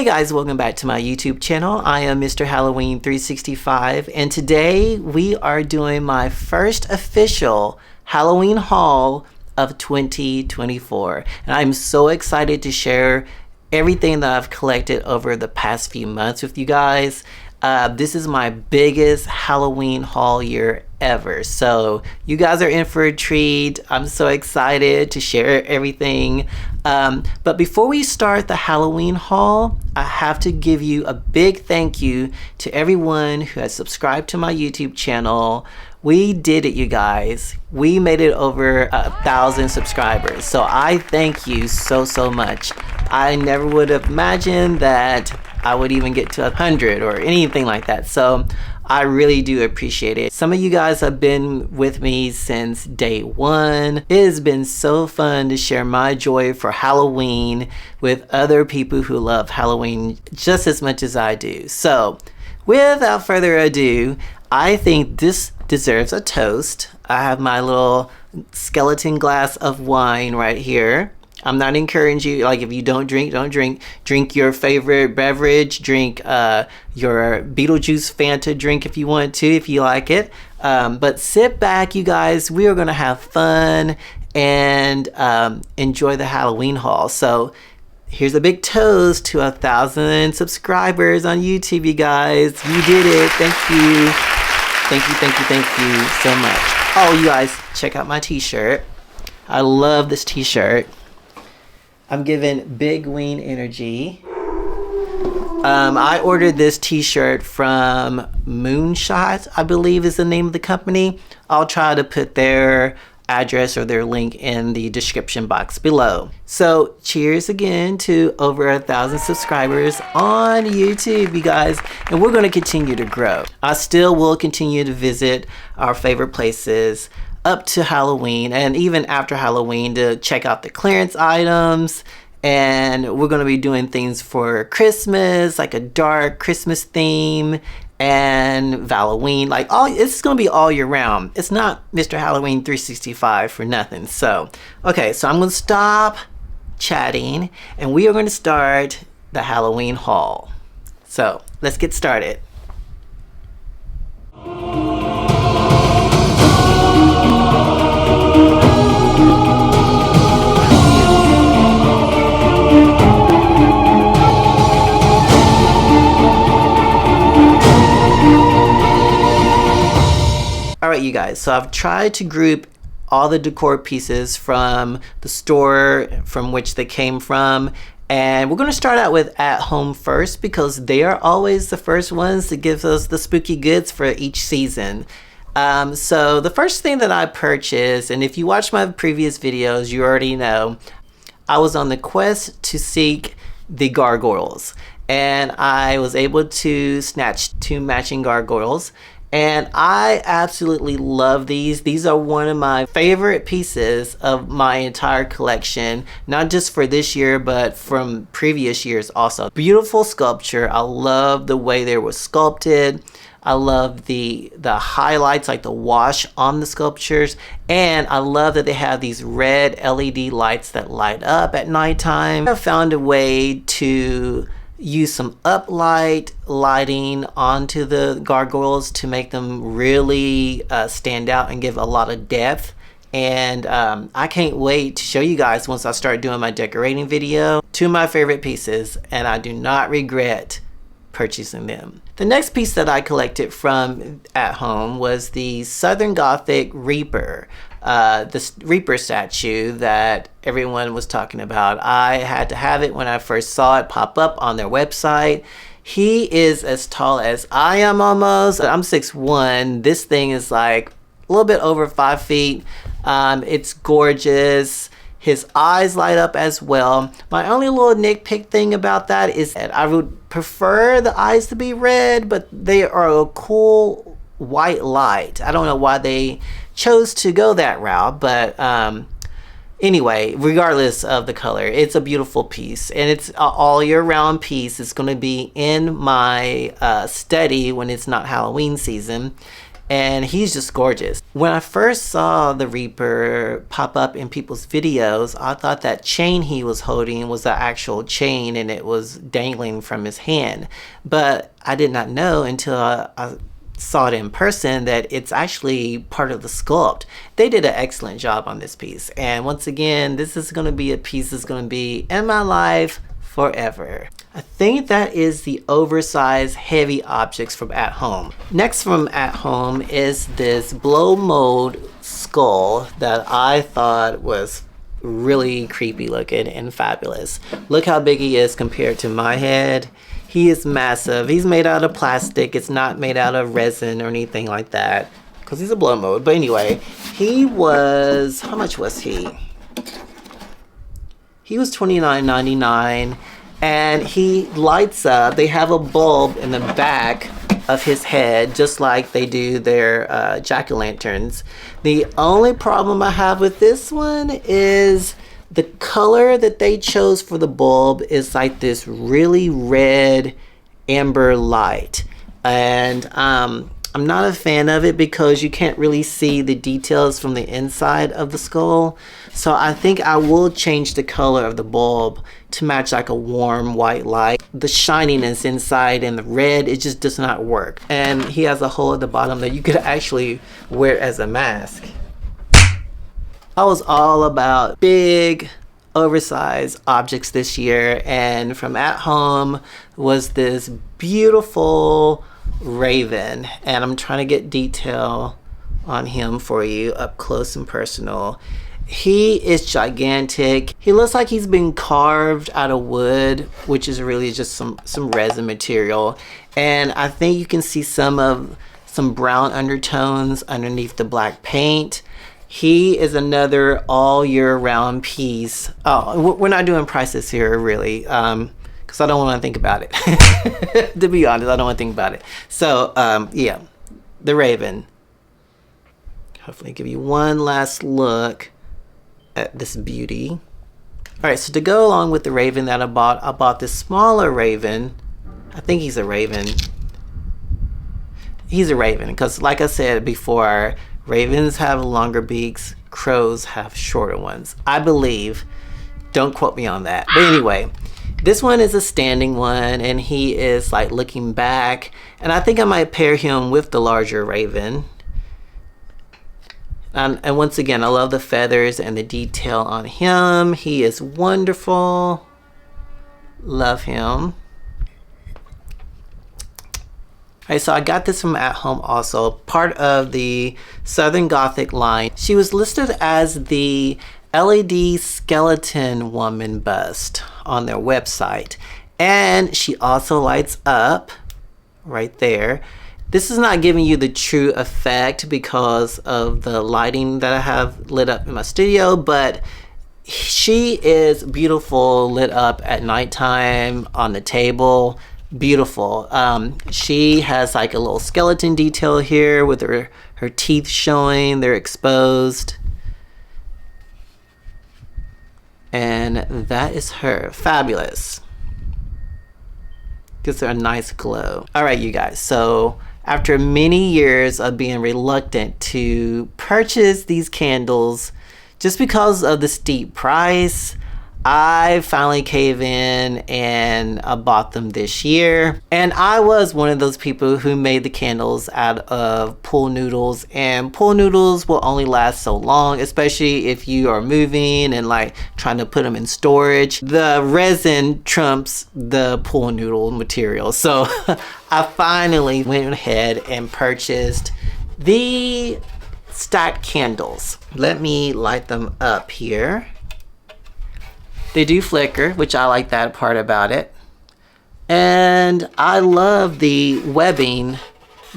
Hey guys, welcome back to my YouTube channel. I am Mr. Halloween 365 and today we are doing my first official Halloween haul of 2024. And I'm so excited to share everything that I've collected over the past few months with you guys. This is my biggest Halloween haul year ever. So you guys are in for a treat. I'm so excited to share everything. But before we start the Halloween haul, I have to give you a big thank you to everyone who has subscribed to my YouTube channel. We did it, you guys. We made it over 1,000 subscribers. So I thank you so much. I never would have imagined that I would even get to 100 or anything like that. So I really do appreciate it. Some of you guys have been with me since day one. It has been so fun to share my joy for Halloween with other people who love Halloween just as much as I do. So without further ado, I think this deserves a toast. I have my little skeleton glass of wine right here. I'm not encouraging you, like if you don't drink, don't drink. Drink your favorite beverage, drink your Beetlejuice Fanta drink if you want to, if you like it. But sit back, you guys, we are gonna have fun and enjoy the Halloween haul. So here's a big toast to 1,000 subscribers on YouTube, you guys. You did it, thank you. Thank you so much. Oh, you guys, check out my t-shirt. I love this t-shirt. I'm giving big Ween Energy. I ordered this t-shirt from Moonshot, I believe is the name of the company. I'll try to put their address or their link in the description box below. So cheers again to over 1,000 subscribers on YouTube, you guys. And we're gonna continue to grow. I still will continue to visit our favorite places up to Halloween and even after Halloween to check out the clearance items. And we're going to be doing things for Christmas, like a dark Christmas theme and Halloween, like it's going to be all year round. It's not Mr. Halloween 365 for nothing. So, okay, so I'm going to stop chatting and we are going to start the Halloween haul. So let's get started. Alright, you guys, so I've tried to group all the decor pieces from the store from which they came from, and we're going to start out with at home first because they are always the first ones to give us the spooky goods for each season. So the first thing that I purchased, and if you watch my previous videos you already know, I was on the quest to seek the gargoyles, and I was able to snatch 2 matching gargoyles. And I absolutely love these. These are one of my favorite pieces of my entire collection, not just for this year, but from previous years also. Beautiful sculpture. I love the way they were sculpted. I love the highlights, like the wash on the sculptures. And I love that they have these red LED lights that light up at nighttime. I found a way to use some uplight lighting onto the gargoyles to make them really stand out and give a lot of depth. And I can't wait to show you guys once I start doing my decorating video. 2 of my favorite pieces, and I do not regret purchasing them. The next piece that I collected from at home was the Southern Gothic Reaper. This Reaper statue that everyone was talking about. I had to have it when I first saw it pop up on their website. He is as tall as I am almost. I'm 6'1". This thing is like a little bit over 5 feet. It's gorgeous. His eyes light up as well. My only little nitpick thing about that is that I would prefer the eyes to be red, but they are a cool white light. I don't know why they chose to go that route, but anyway, regardless of the color, it's a beautiful piece, and it's an all year round piece. It's going to be in my study when it's not Halloween season, and he's just gorgeous. When I first saw the Reaper pop up in people's videos, I thought that chain he was holding was the actual chain and it was dangling from his hand. But I did not know until I saw it in person that it's actually part of the sculpt. They did an excellent job on this piece. And once again, this is going to be a piece that's going to be in my life forever. I think that is the oversized heavy objects from At Home. Next from At Home is this blow mold skull that I thought was really creepy looking and fabulous. Look how big he is compared to my head. He is massive. He's made out of plastic. It's not made out of resin or anything like that because he's a blow mold. But anyway, he was, how much was he? He was $29.99. And he lights up. They have a bulb in the back of his head, just like they do their jack-o'-lanterns. The only problem I have with this one is the color that they chose for the bulb is like this really red amber light. And I'm not a fan of it because you can't really see the details from the inside of the skull. So I think I will change the color of the bulb to match like a warm white light. The shininess inside and the red, it just does not work. And he has a hole at the bottom that you could actually wear as a mask. I was all about big, oversized objects this year, and from At Home was this beautiful raven, and I'm trying to get detail on him for you up close and personal. He is gigantic. He looks like he's been carved out of wood, which is really just some resin material, and I think you can see some brown undertones underneath the black paint. He is another all year round piece. Oh, we're not doing prices here really, because I don't want to think about it. To be honest, I don't want to think about it. So yeah, the Raven. Hopefully give you one last look at this beauty. All right, so to go along with the Raven that I bought this smaller Raven. I think he's a Raven. He's a Raven because, like I said before, ravens have longer beaks, crows have shorter ones, I believe. Don't quote me on that. But anyway, this one is a standing one, and he is like looking back, and I think I might pair him with the larger raven. And once again, I love the feathers and the detail on him. He is wonderful. Love him. All right, so I got this from At Home also, part of the Southern Gothic line. She was listed as the LED skeleton woman bust on their website. And she also lights up right there. This is not giving you the true effect because of the lighting that I have lit up in my studio, but she is beautiful lit up at nighttime on the table. Beautiful. She has like a little skeleton detail here with her teeth showing. They're exposed. And that is her. Fabulous. Gives her a nice glow. All right, you guys. So after many years of being reluctant to purchase these candles just because of the steep price, I finally cave in and I bought them this year. And I was one of those people who made the candles out of pool noodles, and pool noodles will only last so long, especially if you are moving and like trying to put them in storage. The resin trumps the pool noodle material. So I finally went ahead and purchased the stacked candles. Let me light them up here. They do flicker, which I like that part about it. And I love the webbing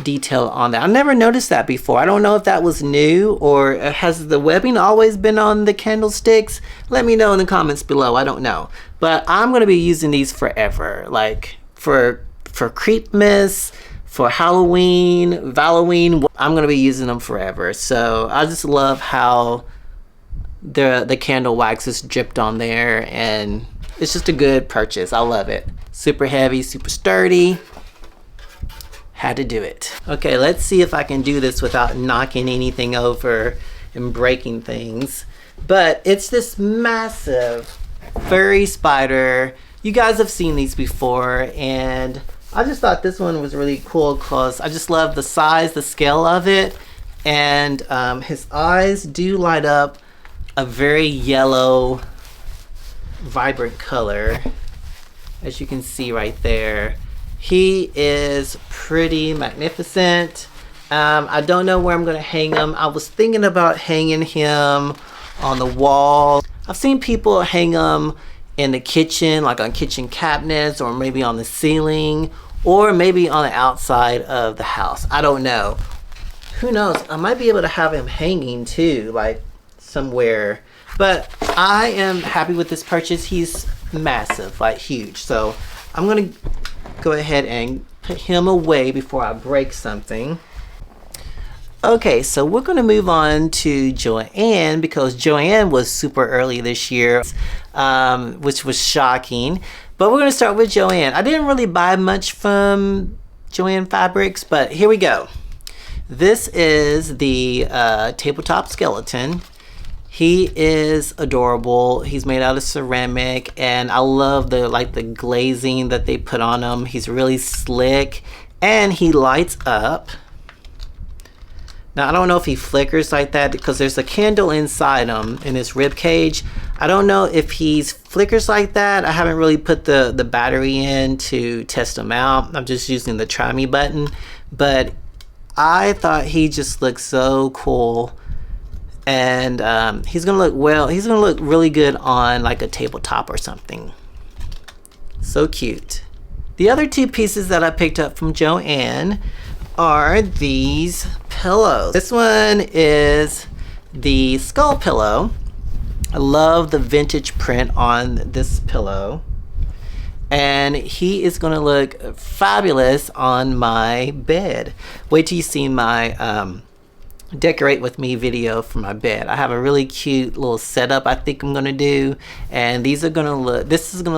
detail on that. I never noticed that before. I don't know if that was new, or has the webbing always been on the candlesticks? Let me know in the comments below. I don't know. But I'm going to be using these forever. Like for Creepmas, for Halloween, Valloween. I'm going to be using them forever. So I just love how the candle wax is dripped on there, and it's just a good purchase. I love it. Super heavy, super sturdy. Had to do it. Okay, let's see if I can do this without knocking anything over and breaking things. But it's this massive furry spider. You guys have seen these before, and I just thought this one was really cool because I just love the size, the scale of it, and his eyes do light up a very yellow, vibrant color, as you can see right there. He is pretty magnificent. I don't know where I'm gonna hang him. I was thinking about hanging him on the wall. I've seen people hang them in the kitchen, like on kitchen cabinets, or maybe on the ceiling, or maybe on the outside of the house. I don't know. Who knows? I might be able to have him hanging too, like somewhere. But I am happy with this purchase. He's massive, like huge. So I'm gonna go ahead and put him away before I break something. Okay, so we're gonna move on to Joanne, because Joanne was super early this year, which was shocking. But we're gonna start with Joanne. I didn't really buy much from Joanne Fabrics, but here we go. This is the tabletop skeleton. He is adorable. He's made out of ceramic, and I love the glazing that they put on him. He's really slick, and he lights up. Now, I don't know if he flickers like that because there's a candle inside him in his rib cage. I don't know if he flickers like that. I haven't really put the battery in to test him out. I'm just using the try me button, but I thought he just looked so cool. And he's gonna look really good on like a tabletop or something. So cute. The other two pieces that I picked up from Joanne are these pillows. This one is the skull pillow. I love the vintage print on this pillow, and he is gonna look fabulous on my bed. Wait till you see my decorate with me video for my bed. I have a really cute little setup I think I'm gonna do, and this is gonna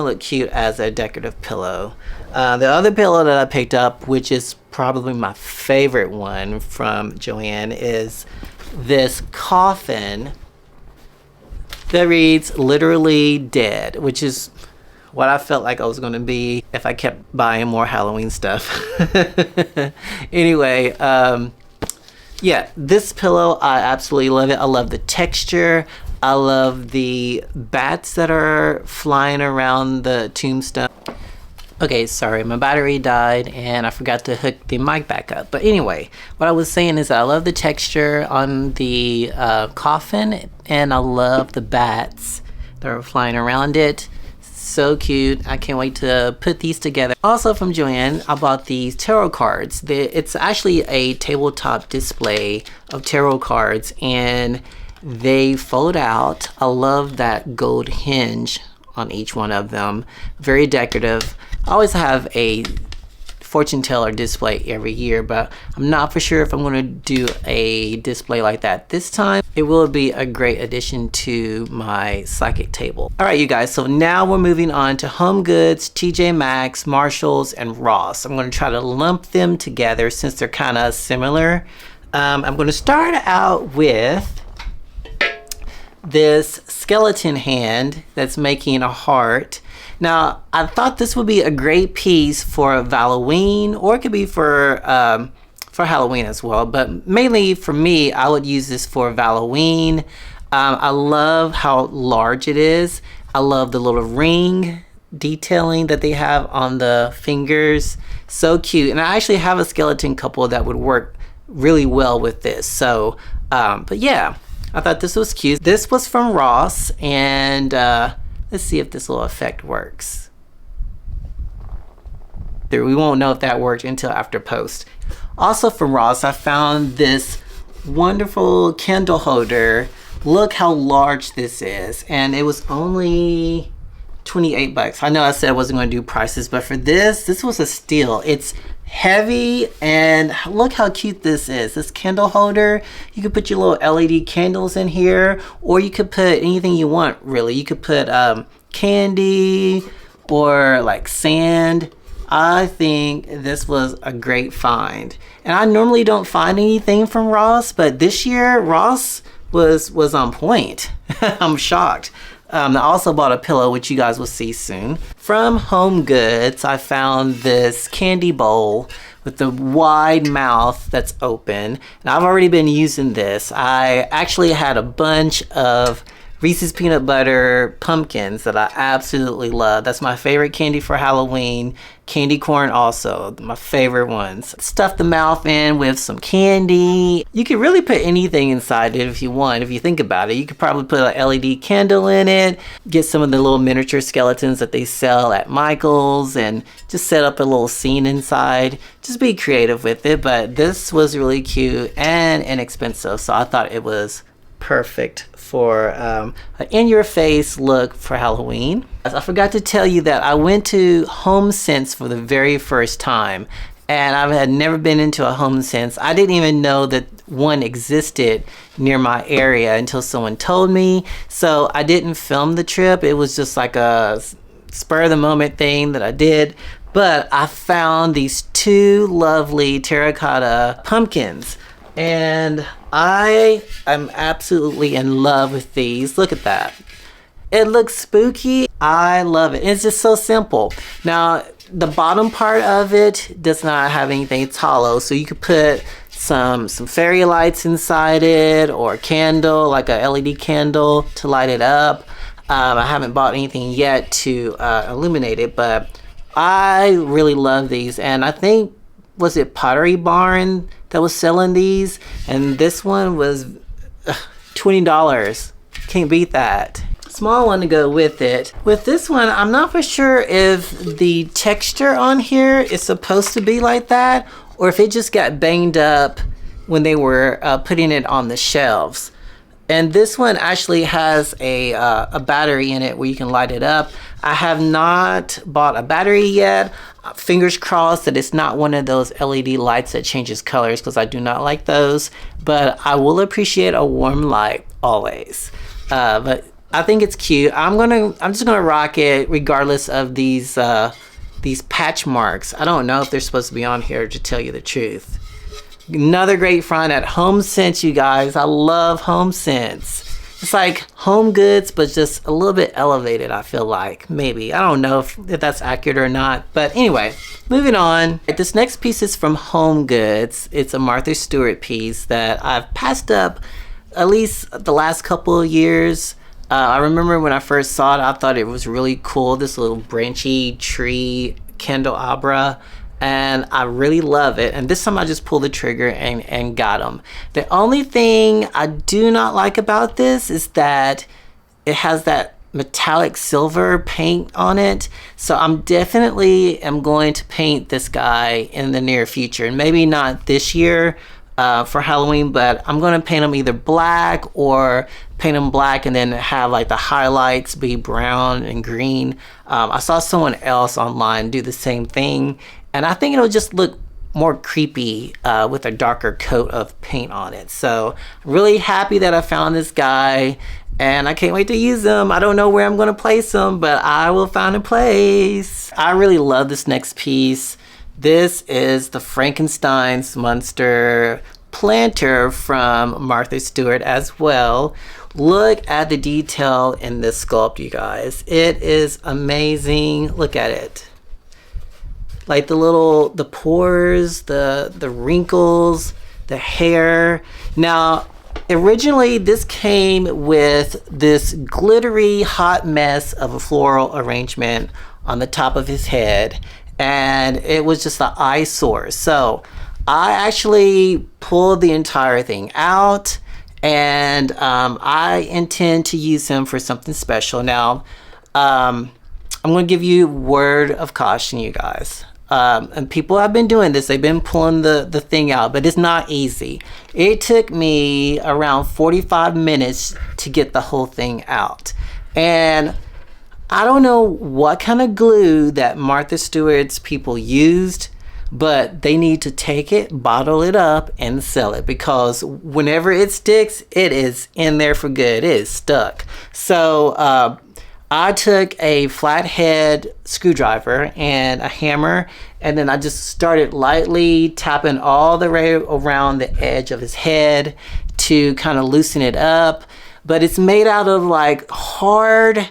look cute as a decorative pillow. The other pillow that I picked up, which is probably my favorite one from Joanne, is this coffin that reads "literally dead," which is what I felt like I was gonna be if I kept buying more Halloween stuff. Anyway, yeah, this pillow, I absolutely love it. I love the texture. I love the bats that are flying around the tombstone. Okay, sorry, my battery died and I forgot to hook the mic back up. But anyway, what I was saying is that I love the texture on the coffin, and I love the bats that are flying around it. So cute. I can't wait to put these together. Also from Joanne, I bought these tarot cards. It's actually a tabletop display of tarot cards, and they fold out. I love that gold hinge on each one of them. Very decorative. I always have a fortune teller display every year, but I'm not for sure if I'm going to do a display like that this time. It will be a great addition to my psychic table. All right, you guys, so now we're moving on to Home Goods, TJ Maxx, Marshalls, and Ross. I'm going to try to lump them together since they're kind of similar. I'm going to start out with this skeleton hand that's making a heart. Now, I thought this would be a great piece for Halloween, or it could be for Halloween as well, but mainly for me, I would use this for Halloween. I love how large it is. I love the little ring detailing that they have on the fingers. So cute. And I actually have a skeleton couple that would work really well with this. So, but yeah, I thought this was cute. This was from Ross, and let's see if this little effect works. We won't know if that worked until after post. Also from Ross, I found this wonderful candle holder. Look how large this is, and it was only 28 bucks. I know I said I wasn't going to do prices, but for this was a steal. It's heavy, and look how cute this is. This candle holder, you could put your little LED candles in here, or you could put anything you want, really. You could put candy or like sand. I think this was a great find. And I normally don't find anything from Ross, but this year Ross was on point. I'm shocked. I also bought a pillow, which you guys will see soon. From Home Goods, I found this candy bowl with the wide mouth that's open. And I've already been using this. I actually had a bunch of Reese's peanut butter pumpkins that I absolutely love. That's my favorite candy for Halloween. Candy corn also, my favorite ones. Stuff the mouth in with some candy. You could really put anything inside it if you want, if you think about it. You could probably put an LED candle in it, get some of the little miniature skeletons that they sell at Michael's, and just set up a little scene inside. Just be creative with it, but this was really cute and inexpensive, so I thought it was perfect for an in-your-face look for Halloween. I forgot to tell you that I went to Homesense for the very first time, and I had never been into a Homesense. I didn't even know that one existed near my area until someone told me, so I didn't film the trip. It was just like a spur-of-the-moment thing that I did, but I found these two lovely terracotta pumpkins. And I am absolutely in love with these. Look at that. It looks spooky. I love it. It's just so simple. Now, the bottom part of it does not have anything. It's hollow. So you could put some fairy lights inside it, or a candle, like a LED candle to light it up. I haven't bought anything yet to illuminate it, but I really love these. And I think, was it Pottery Barn that was selling these? And this one was $20. Can't beat that. Small one to go with it. With this one, I'm not for sure if the texture on here is supposed to be like that, or if it just got banged up when they were putting it on the shelves. And this one actually has a battery in it where you can light it up. I have not bought a battery yet. Fingers crossed that it's not one of those LED lights that changes colors, because I do not like those. But I will appreciate a warm light always. But I think it's cute. I'm just gonna rock it regardless of these patch marks. I don't know if they're supposed to be on here, to tell you the truth. Another great find at Homesense, you guys. I love Homesense. It's like Home Goods, but just a little bit elevated, I feel like. Maybe. I don't know if that's accurate or not. But anyway, moving on. This next piece is from Home Goods. It's a Martha Stewart piece that I've passed up at least the last couple of years. I remember when I first saw it, I thought it was really cool. This little branchy tree candelabra. And I really love it. And this time I just pulled the trigger and got them. The only thing I do not like about this is that it has that metallic silver paint on it. So I'm definitely going to paint this guy in the near future. And maybe not this year for Halloween, but I'm going to paint him either black, or paint him black and then have like the highlights be brown and green. I saw someone else online do the same thing, and I think it'll just look more creepy with a darker coat of paint on it. So really happy that I found this guy, and I can't wait to use him. I don't know where I'm going to place him, but I will find a place. I really love this next piece. This is the Frankenstein's Monster planter from Martha Stewart as well. Look at the detail in this sculpt, you guys. It is amazing. Look at it. Like the pores, the wrinkles, the hair. Now, originally this came with this glittery hot mess of a floral arrangement on the top of his head, and it was just an eyesore. So I actually pulled the entire thing out, and I intend to use him for something special. Now, I'm going to give you word of caution, you guys. And people have been doing this. They've been pulling the thing out, but it's not easy. It took me around 45 minutes to get the whole thing out. And I don't know what kind of glue that Martha Stewart's people used, but they need to take it, bottle it up, and sell it, because whenever it sticks, it is in there for good. It is stuck. So I took a flathead screwdriver and a hammer, and then I just started lightly tapping all the way around the edge of his head to kind of loosen it up. But it's made out of like hard,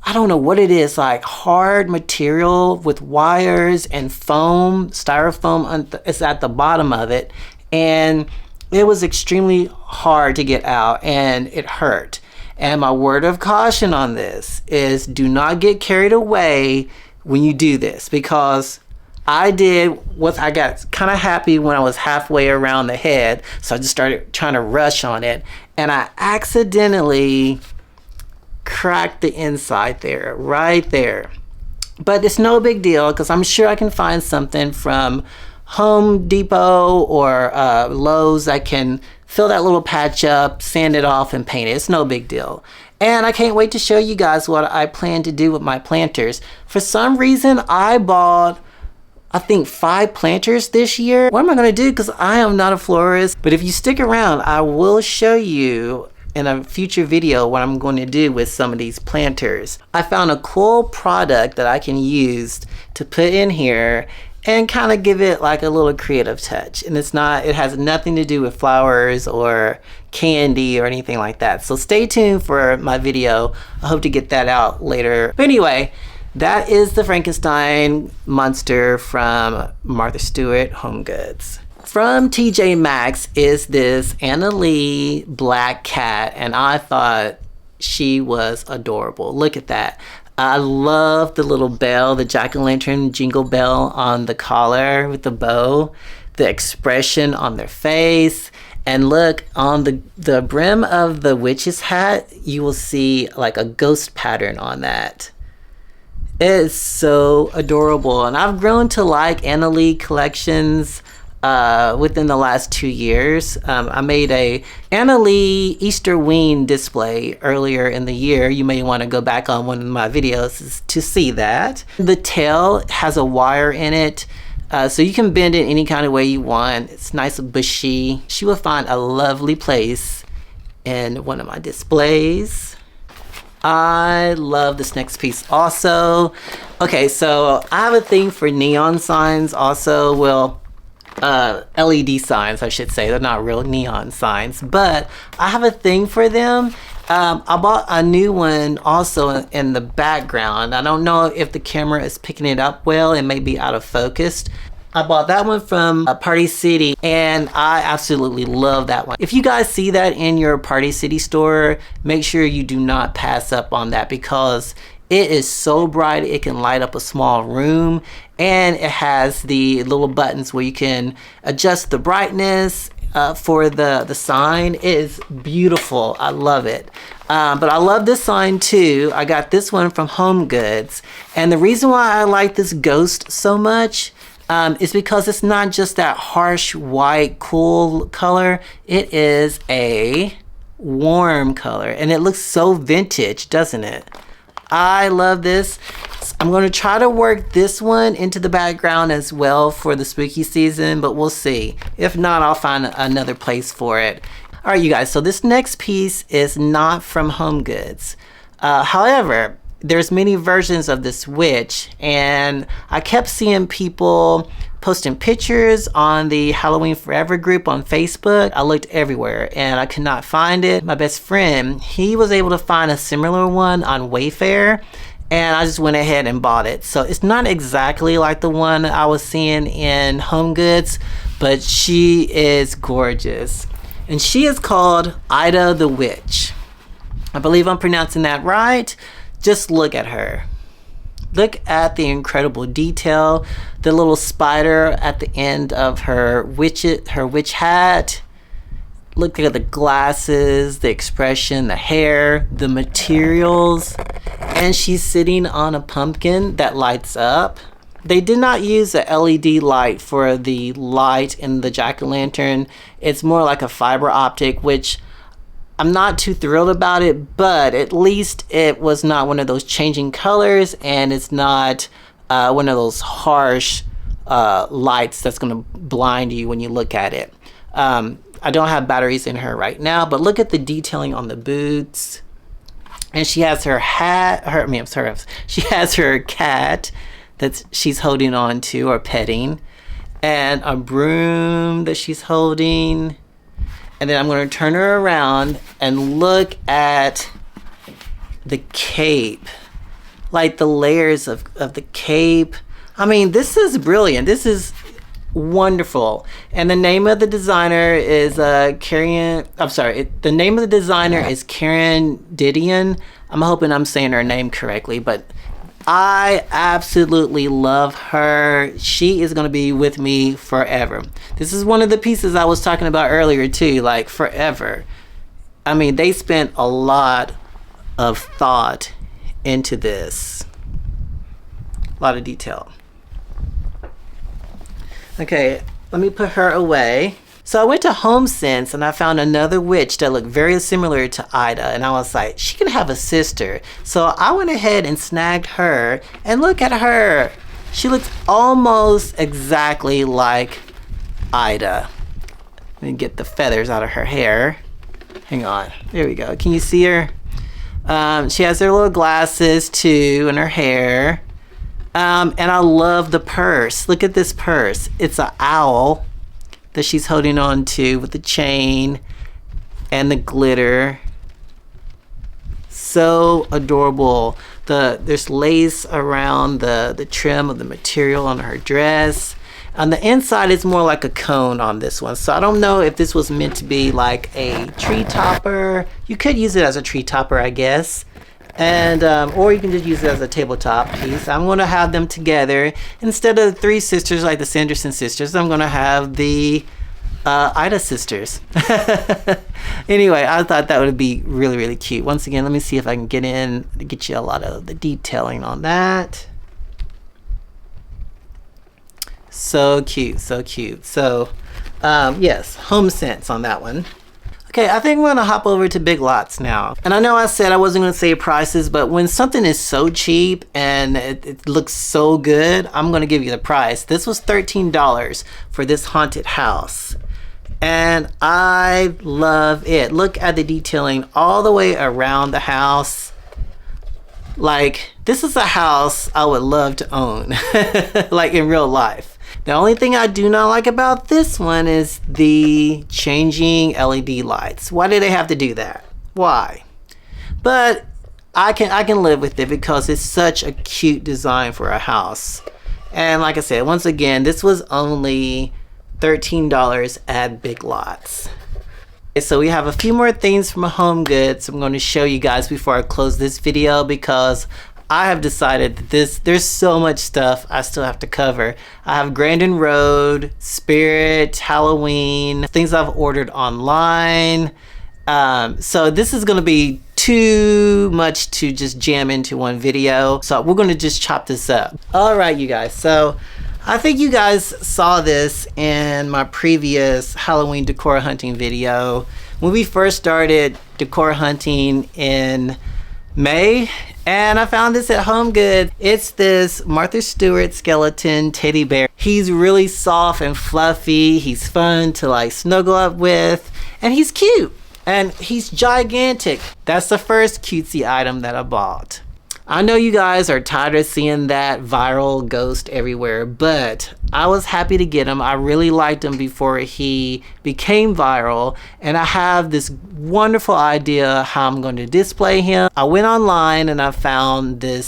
I don't know what it is, like hard material with wires and foam, styrofoam is at the bottom of it. And it was extremely hard to get out and it hurt. And my word of caution on this is do not get carried away when you do this, because I got kind of happy when I was halfway around the head. So I just started trying to rush on it, and I accidentally cracked the inside there, right there. But it's no big deal because I'm sure I can find something from Home Depot or Lowe's that can fill that little patch up, sand it off, and paint it. It's no big deal. And I can't wait to show you guys what I plan to do with my planters. For some reason, I bought, I think, 5 planters this year. What am I going to do? Because I am not a florist. But if you stick around, I will show you in a future video what I'm going to do with some of these planters. I found a cool product that I can use to put in here and kind of give it like a little creative touch. And it has nothing to do with flowers or candy or anything like that. So stay tuned for my video. I hope to get that out later. But anyway, that is the Frankenstein monster from Martha Stewart Home Goods. From TJ Maxx is this Anna Lee black cat, and I thought she was adorable. Look at that. I love the little bell, the jack-o'-lantern jingle bell on the collar with the bow, the expression on their face. And look, on the brim of the witch's hat, you will see like a ghost pattern on that. It is so adorable. And I've grown to like Anna Lee collections within the last 2 years. I made a Anna Lee Easter Ween display earlier in the year. You may want to go back on one of my videos to see that. The tail has a wire in it, so you can bend it any kind of way you want. It's nice and bushy. She will find a lovely place in one of my displays. I love this next piece also. Okay, so I have a thing for neon signs also. Well, LED signs, I should say. They're not real neon signs, but I have a thing for them. I bought a new one also in the background. I don't know if the camera is picking it up well. It may be out of focus. I bought that one from Party City, and I absolutely love that one. If you guys see that in your Party City store, make sure you do not pass up on that, because it is so bright it can light up a small room, and it has the little buttons where you can adjust the brightness for the sign. It is beautiful. I love it. But I love this sign too. I got this one from Home Goods, and the reason why I like this ghost so much is because it's not just that harsh white cool color. It is a warm color, and it looks so vintage, doesn't it? I love this. I'm going to try to work this one into the background as well for the spooky season, but we'll see. If not, I'll find another place for it. All right, you guys, so this next piece is not from Home Goods. However, there's many versions of this witch, and I kept seeing people posting pictures on the Halloween Forever group on Facebook. I looked everywhere and I could not find it. My best friend, he was able to find a similar one on Wayfair, and I just went ahead and bought it. So it's not exactly like the one I was seeing in Home Goods, but she is gorgeous. And she is called Ida the Witch. I believe I'm pronouncing that right. Just look at her. Look at the incredible detail. The little spider at the end of her witch hat. Look at the glasses, the expression, the hair, the materials. And she's sitting on a pumpkin that lights up. They did not use a LED light for the light in the jack-o'-lantern. It's more like a fiber optic, which I'm not too thrilled about it, but at least it was not one of those changing colors, and it's not one of those harsh lights that's going to blind you when you look at it. I don't have batteries in her right now, but look at the detailing on the boots. And she has her hat, her, I mean, I'm sorry, she has her cat that she's holding on to or petting, and a broom that she's holding. And then I'm going to turn her around and look at the cape, like the layers of the cape. I mean, this is brilliant. This is wonderful. And the name of the designer is Karen. I'm sorry. The name of the designer is Karen Didion. I'm hoping I'm saying her name correctly, but I absolutely love her. She is going to be with me forever. This is one of the pieces I was talking about earlier too, like forever. I mean, they spent a lot of thought into this. A lot of detail. Okay, let me put her away. So I went to Homesense and I found another witch that looked very similar to Ida, and I was like, she can have a sister. So I went ahead and snagged her, and look at her. She looks almost exactly like Ida. Let me get the feathers out of her hair. Hang on, there we go. Can you see her? She has her little glasses too, and her hair. And I love the purse. Look at this purse. It's an owl that she's holding on to with the chain and the glitter. So adorable. There's lace around the trim of the material on her dress. On the inside, it's more like a cone on this one. So I don't know if this was meant to be like a tree topper. You could use it as a tree topper, I guess. And or you can just use it as a tabletop piece. I'm going to have them together. Instead of the three sisters like the Sanderson sisters, I'm going to have the Ida sisters. Anyway, I thought that would be really, really cute. Once again, let me see if I can get you a lot of the detailing on that. So cute, so cute. So yes, Homesense on that one. Okay, I think we're gonna hop over to Big Lots now. And I know I said I wasn't gonna say prices, but when something is so cheap and it looks so good, I'm gonna give you the price. This was $13 for this haunted house. And I love it. Look at the detailing all the way around the house. Like, this is a house I would love to own, like in real life. The only thing I do not like about this one is the changing LED lights. Why do they have to do that? Why? But I can live with it because it's such a cute design for a house. And like I said, once again, this was only $13 at Big Lots. Okay, so we have a few more things from Home Goods I'm going to show you guys before I close this video, because I have decided that there's so much stuff I still have to cover. I have Grandin Road, Spirit, Halloween, things I've ordered online. So this is gonna be too much to just jam into one video. So we're gonna just chop this up. All right, you guys. So I think you guys saw this in my previous Halloween decor hunting video. When we first started decor hunting in May, and I found this at Home Goods. It's this Martha Stewart skeleton teddy bear. He's really soft and fluffy. He's fun to like snuggle up with, and he's cute, and he's gigantic. That's the first cutesy item that I bought. I know you guys are tired of seeing that viral ghost everywhere, but I was happy to get him. I really liked him before he became viral, and I have this wonderful idea how I'm going to display him. I went online and I found this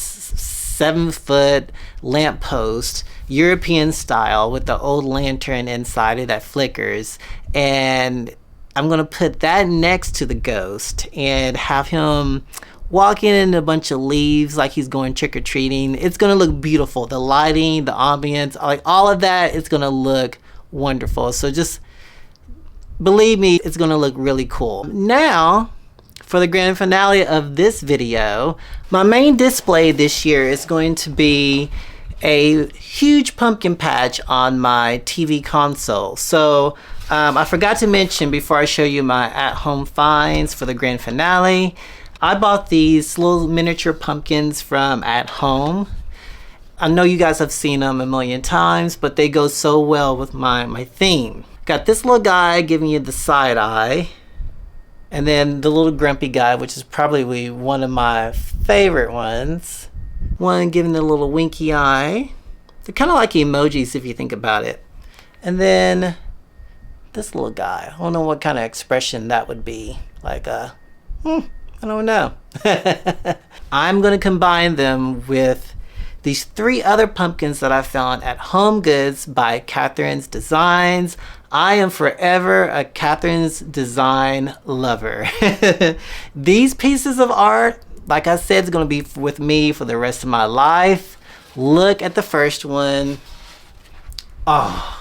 7-foot lamppost, European style, with the old lantern inside it that flickers, and I'm going to put that next to the ghost and have him walking in a bunch of leaves like he's going trick-or-treating. It's gonna look beautiful. The lighting, the ambience, like all of that, it's gonna look wonderful. So just believe me, it's gonna look really cool. Now, for the grand finale of this video, my main display this year is going to be a huge pumpkin patch on my TV console. So I forgot to mention before I show you my at-home finds for the grand finale, I bought these little miniature pumpkins from At Home. I know you guys have seen them a million times, but they go so well with my theme. Got this little guy giving you the side eye. And then the little grumpy guy, which is probably one of my favorite ones. One giving the little winky eye. They're kind of like emojis if you think about it. And then this little guy. I don't know what kind of expression that would be. Like I don't know. I'm going to combine them with these 3 other pumpkins that I found at Home Goods by Catherine's Designs. I am forever a Catherine's Design lover. These pieces of art, like I said, is going to be with me for the rest of my life. Look at the first one. Oh,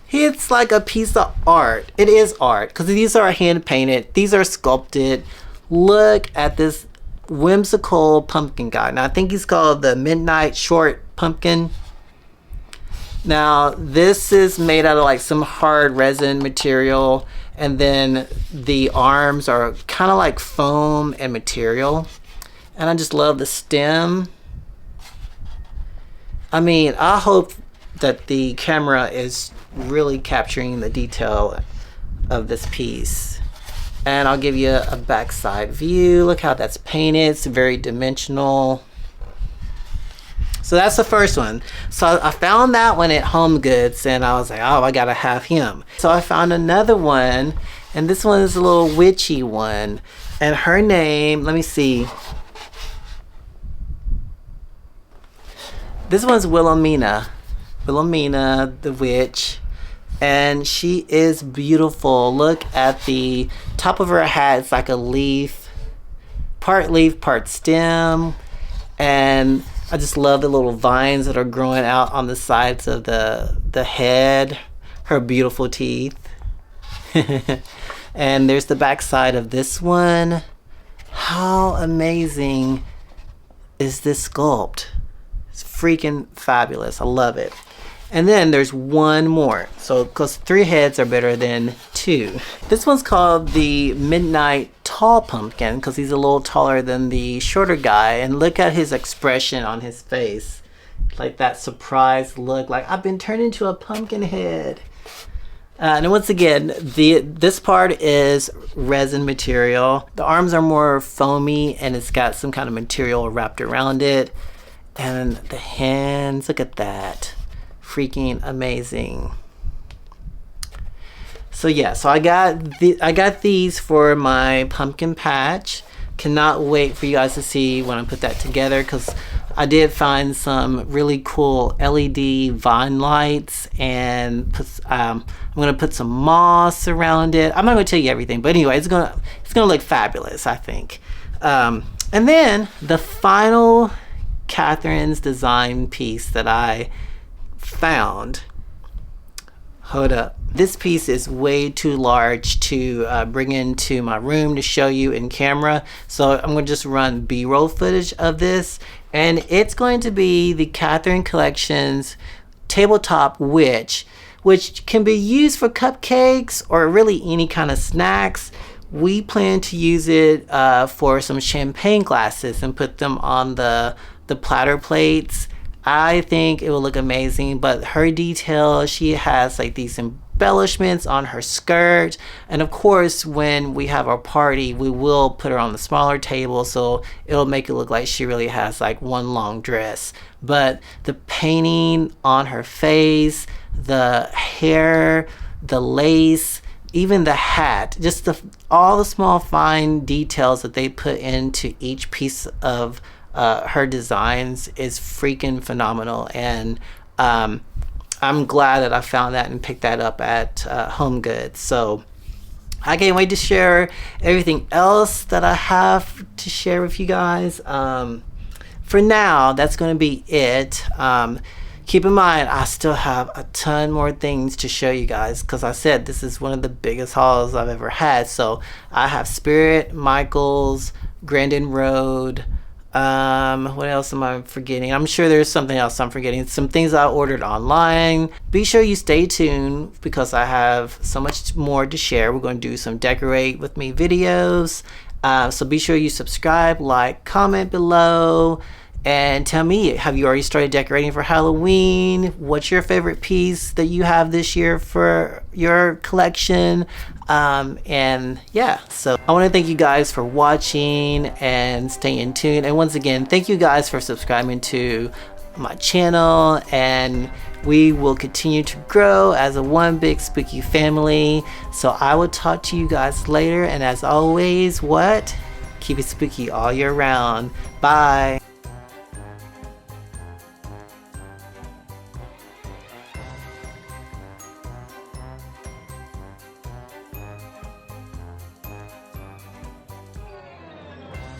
it's like a piece of art. It is art because these are hand painted. These are sculpted. Look at this whimsical pumpkin guy. Now I think he's called the Midnight Short Pumpkin. Now this is made out of like some hard resin material, and then the arms are kind of like foam and material. And I just love the stem. I mean, I hope that the camera is really capturing the detail of this piece. And I'll give you a backside view. Look how that's painted. It's very dimensional. So that's the first one. So I found that one at Home Goods and I was like, oh, I gotta have him. So I found another one, and this one is a little witchy one. And her name, let me see. This one's Wilhelmina. Wilhelmina the witch. And she is beautiful. Look at the top of her hat. It's like a leaf, part stem. And I just love the little vines that are growing out on the sides of the head. Her beautiful teeth. And there's the back side of this one. How amazing is this sculpt? It's freaking fabulous. I love it. And then there's one more. So, because 3 heads are better than 2. This one's called the Midnight Tall Pumpkin because he's a little taller than the shorter guy. And look at his expression on his face. Like that surprised look, like I've been turned into a pumpkin head. And once again, this part is resin material. The arms are more foamy and it's got some kind of material wrapped around it. And the hands, look at that. Freaking amazing. So yeah, so I got these for my pumpkin patch. Cannot wait for you guys to see when I put that together, because I did find some really cool LED vine lights, and I'm gonna put some moss around it. I'm not gonna tell you everything, but anyway, it's gonna look fabulous, I think. And then the final Catherine's Design piece that I found. Hold up. This piece is way too large to bring into my room to show you in camera. So I'm going to just run B-roll footage of this. And it's going to be the Catherine Collection's tabletop witch, which can be used for cupcakes or really any kind of snacks. We plan to use it for some champagne glasses and put them on the platter plates. I think it will look amazing, but her detail, she has like these embellishments on her skirt. And of course, when we have our party, we will put her on the smaller table, so it'll make it look like she really has like one long dress. But the painting on her face, the hair, the lace, even the hat, just all the small fine details that they put into each piece of her designs is freaking phenomenal. And I'm glad that I found that and picked that up at Home Goods. So I can't wait to share everything else that I have to share with you guys. For now, that's going to be it. Keep in mind, I still have a ton more things to show you guys, because I said this is one of the biggest hauls I've ever had. So I have Spirit, Michaels, Grandin Road. What else am I forgetting? I'm sure there's something else I'm forgetting. Some things I ordered online. Be sure you stay tuned, because I have so much more to share. We're going to do some decorate with me videos. So be sure you subscribe, like, comment below. And tell me, have you already started decorating for Halloween? What's your favorite piece that you have this year for your collection? And yeah, so I want to thank you guys for watching and staying tuned. And once again, thank you guys for subscribing to my channel, and we will continue to grow as a one big spooky family. So I will talk to you guys later, and as always, what? Keep it spooky all year round. Bye.